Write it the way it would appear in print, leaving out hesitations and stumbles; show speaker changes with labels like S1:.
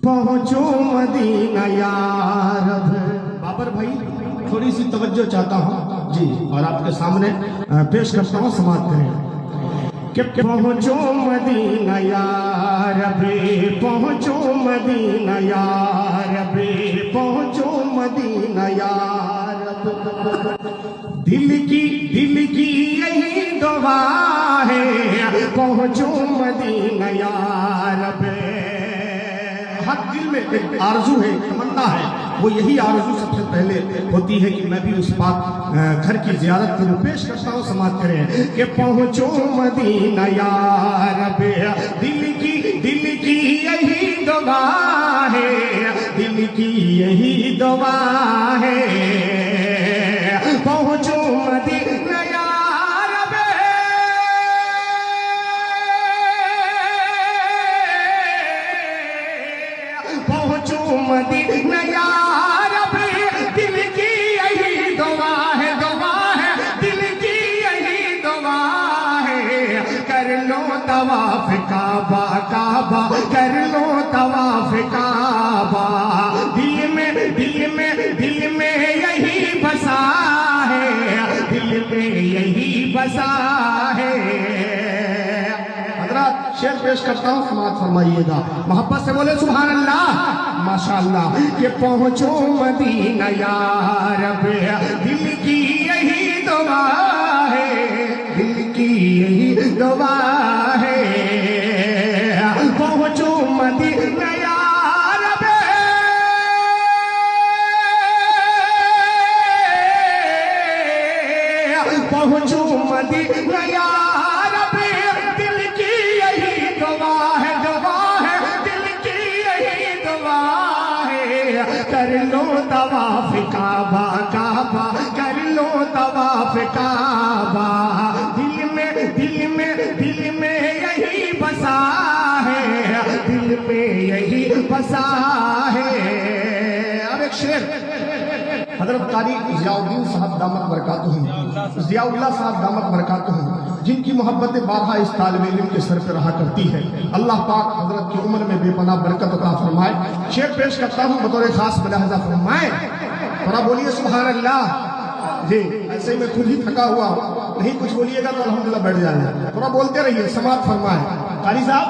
S1: पहुंचो मदीना यारब। बाबर भाई थोड़ी सी तवज्जो चाहता हूँ जी, और आपके सामने पेश करता हूँ, समाप्त करें कि पहुंचो मदीना यारब, पहुंचो मदीना यारब, पहुंचो मदीना यारब। दिल की यही दुआ है, पहुंचो मदीना यारब। हर दिल में एक आरज़ू है, तमन्ना है, वो यही आरज़ू सबसे पहले होती है कि मैं भी उस पाक घर की ज़ियारत करूं। पेश करता हूँ, समाप्त करें कि पहुंचो मदीना यारब। दिल की यही दुआ है, दिल की यही दुआ है, पहुंचो मदीना यारब। पहुंचो मदीना यारब। दिल की यही दुआ है, दुआ है, दिल की यही दुआ है। कर लो तवाफ काबा, काबा कर लो तवाफ काबा। दिल में यही बसा है, दिल में यही बसा है। हज़रात शेर पेश करता हूँ, समाअत फरमाइएगा, मोहब्बत से बोले सुभान अल्लाह, माशाअल्लाह। कि पहुंचो मदीना यारब। दिल की यही दुआ है, दिल की यही दुआ है, पहुंचो मदीना यारब। पहुंचो मदीना यारब। दिल की यही दुआ है, दुआ है, दिल की यही दुआ है। कर लो तवाफ काबा, काबा कर लो तवाफ काबा। दिल में यही बसा है, दिल में यही बसा है। अब एक शेर हज़रत कारी ज़ियाउद्दीन साहब दामत बरकातुहू, ज़ियाउल्लाह साहब दामत बरकातुहू, जिनकी मोहब्बत बारहा इस तालिब इल्म के सर पर रहा करती है। अल्लाह पाक हज़रत की उम्र में बेपनाह बरकत अता फरमाए। शेर पेश करता हूँ, बतौर खास मुलाहज़ा फरमाए। थोड़ा बोलिए सुभान अल्लाह जी। ऐसे ही मैं खुद ही थका हुआ हूँ, नहीं कुछ बोलिएगा तो अल्हम्दुलिल्लाह बैठ जाएगा। थोड़ा बोलते रहिए, समाअत फरमाए। कारी साहब